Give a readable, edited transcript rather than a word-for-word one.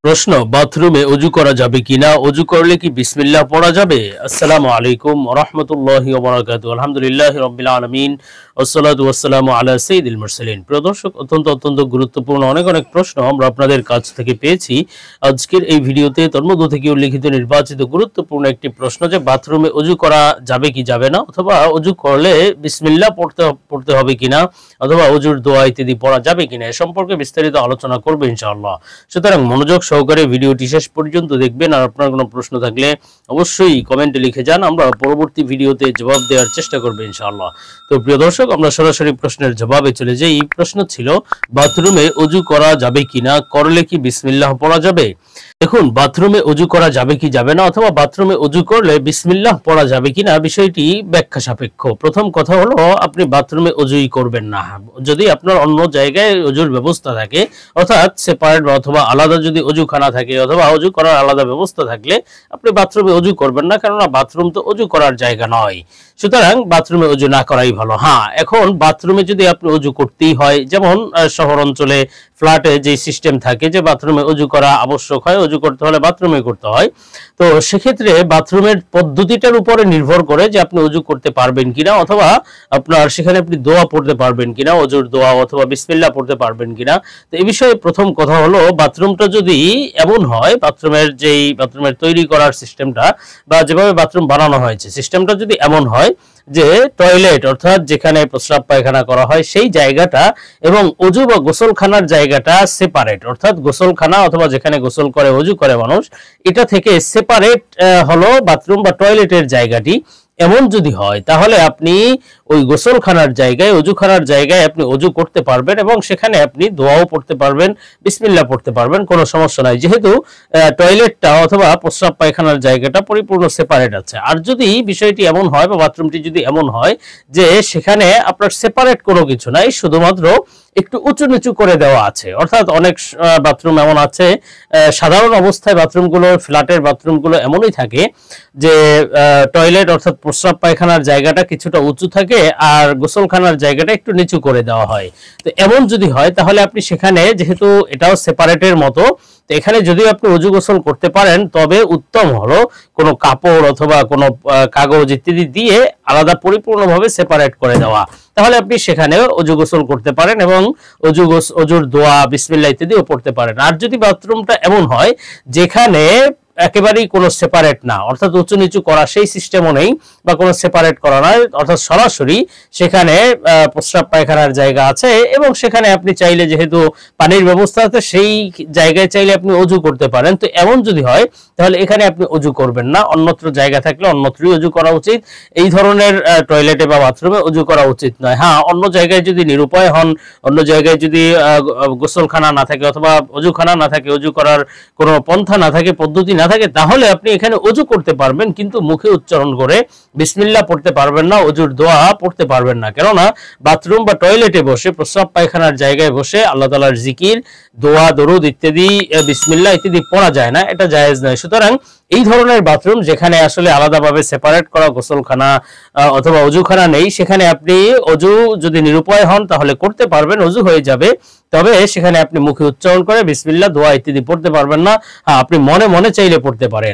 প্রশ্ন, বাথরুমে অজু করা যাবে কিনা? অজু করলে কি বিসমিল্লাহ পড়া যাবে? আসসালামু আলাইকুম ওয়া রাহমাতুল্লাহি ওয়া বারাকাতুহু। আলহামদুলিল্লাহি রাব্বিল আলামিন ওয়াসসালাতু ওয়াসসালামু আলা সাইয়্যিদিল মুরসালিন। প্রিয় দর্শক, অত্যন্ত গুরুত্বপূর্ণ অনেক প্রশ্ন আমরা আপনাদের কাছ থেকে পেয়েছি। আজকের এই ভিডিওতে তন্মধ্য থেকে উল্লেখিত নির্বাচিত গুরুত্বপূর্ণ একটি প্রশ্ন যে বাথরুমে অজু করা যাবে কি যাবে না, অথবা অজু করলে বিসমিল্লাহ পড়তে হবে কিনা, অথবা অজুর দোয়া ইত্যাদি পড়া যাবে কিনা এ সম্পর্কে বিস্তারিত আলোচনা করব ইনশাআল্লাহ। সুতরাং মনোযোগ সহকারে ভিডিওটি শেষ পর্যন্ত দেখবেন। আর আপনার কোনো প্রশ্ন থাকলে অবশ্যই কমেন্টে লিখে যান, আমরা পরবর্তী ভিডিওতে জবাব দেওয়ার চেষ্টা করব ইনশাআল্লাহ। তো প্রিয় দর্শক, আমরা সরাসরি প্রশ্নের জবাবে চলে যাই। এই প্রশ্ন ছিল, বাথরুমে অজু করা যাবে কিনা, করলে কি বিসমিল্লাহ পড়া যাবে? দেখুন, বাথরুমে অজু করা যাবে কি যাবে না, অথবা বাথরুমে অজু করলে বিসমিল্লাহ পড়া যাবে কিনা, বিষয়টি ব্যাখ্যা সাপেক্ষ। প্রথম কথা হলো, আপনি বাথরুমে অজুই করবেন না। যদি আপনার অন্য জায়গায় অজুর ব্যবস্থা থাকে, অর্থাৎ সেপারেট অথবা আলাদা যদি অজুখানা থাকে, অথবা অজু করার আলাদা ব্যবস্থা থাকলে আপনি বাথরুমে অজু করবেন না, কেননা বাথরুম তো অজু করার জায়গা নয়। সুতরাং বাথরুমে অজু না করাই ভালো। হ্যাঁ, এখন বাথরুমে যদি আপনি অজু করতেই হয়, যেমন শহর অঞ্চলে ফ্ল্যাটে যে সিস্টেম থাকে যে বাথরুমে অজু করা আবশ্যক হয়, অজু করতে হলে বাথরুমে করতে হয়, তো সেক্ষেত্রে বাথরুমের পদ্ধতিটার উপরে নির্ভর করে যে আপনি অজু করতে পারবেন কিনা, অথবা আপনার সেখানে আপনি দোয়া পড়তে পারবেন কিনা, অজুর দোয়া অথবা বিসমিল্লাহ পড়তে পারবেন কিনা। তো এই বিষয়ে প্রথম কথা হলো, বাথরুমটা যদি এমন হয়, বাথরুমের তৈরি করার সিস্টেমটা বা যেভাবে বাথরুম বানানো হয়েছে সিস্টেমটা যদি এমন হয় যে টয়লেট অর্থাৎ যেখানে প্রস্রাব পায়খানা করা হয় সেই জায়গাটা এবং অজু বা গোসলখানার জায়গাটা সেপারেট, অর্থাৎ গোসলখানা অথবা যেখানে গোসল করে অজু করে মানুষ, এটা থেকে সেপারেট হলো বাথরুম বা টয়লেটের জায়গাটি, এমন যদি হয় তাহলে আপনি ওই গোসলখানার জায়গায়, অজুখানার জায়গায় আপনি অজু করতে পারবেন এবং সেখানে আপনি দোয়াও পড়তে পারবেন, বিসমিল্লাহ পড়তে পারবেন, কোনো সমস্যা নাই, যেহেতু টয়লেটটা অথবা প্রস্রাব পায়খানার জায়গাটা পরিপূর্ণ সেপারেট আছে। আর যদি বিষয়টি এমন হয় বা বাথরুমটি যদি এমন হয় যে সেখানে আপনার সেপারেট কোনো কিছু নাই, শুধুমাত্র একটু উঁচু নিচু করে দেওয়া আছে, অর্থাৎ অনেক বাথরুম এমন আছে, সাধারণ অবস্থায় বাথরুমগুলো, ফ্ল্যাটের বাথরুমগুলো এমনই থাকে যে টয়লেট অর্থাৎ প্রস্রাব পায়খানার জায়গাটা কিছুটা উঁচু থাকে আর গোসলখানার জায়গাটা একটু নিচু করে দেওয়া হয়। তো এমন যদি হয় তাহলে আপনি সেখানে, যেহেতু এটাও সেপারেটের মতো, তো এখানে যদি আপনি অজু গোসল করতে পারেন তবে উত্তম হলো কোনো কাপড় অথবা কোনো কাগজ ইত্যাদি দিয়ে আলাদা পরিপূর্ণভাবে সেপারেট করে দেওয়া, তাহলে আপনি সেখানে অজু গোসল করতে পারেন এবং অজুর দোয়া বিসমিল্লাহ ইত্যাদিও পড়তে পারেন। আর যদি বাথরুমটা এমন হয় যেখানে একেবারেই কোনো সেপারেট না, অর্থাৎ উঁচু নিচু করা সেই সিস্টেমও নেই বা কোনো সেপারেট করা নয়, অর্থাৎ সরাসরি সেখানে প্রস্রাব পায়খানার জায়গা আছে এবং সেখানে আপনি চাইলে, যেহেতু পানির ব্যবস্থা আছে, সেই জায়গায় চাইলে আপনি অজু করতে পারেন। তো এমন যদি হয় তাহলে এখানে আপনি অজু করবেন না, অন্যত্র জায়গা থাকলে অন্যত্রই অজু করা উচিত। এই ধরনের টয়লেটে বা বাথরুমে অজু করা উচিত নয়। হ্যাঁ, অন্য জায়গায় যদি নিরুপায় হন, অন্য জায়গায় যদি গোসলখানা না থাকে অথবা অজুখানা না থাকে, অজু করার কোনো পন্থা না থাকে, পদ্ধতি না থাকে, তাহলে আপনি এখানে অজু করতে পারবেন, কিন্তু মুখে উচ্চারণ করে বিসমিল্লাহ পড়তে পারবেন না, অজুর দোয়া পড়তে পারবেন না, কেননা বাথরুম বা টয়লেটে বসে, প্রস্রাব পায়খানার জায়গায় বসে আল্লাহ তাআলার জিকির, দোয়া, দরুদ ইত্যাদি, বিসমিল্লাহ ইত্যাদি পড়া যায় না, এটা জায়েজ নয়। সুতরাং এই ধরনের বাথরুম যেখানে আসলে আলাদাভাবে সেপারেট করা গোসলখানা অথবা অজুখানা নেই, সেখানে আপনি অজু যদি নিরুপায় হন তাহলে করতে পারবেন, অজু হয়ে যাবে, তবে সেখানে আপনি মুখে উচ্চারণ করে বিসমিল্লাহ, দোয়া ইত্যাদি পড়তে পারবেন না। হ্যাঁ, আপনি মনে মনে চাইলে পড়তে পারেন।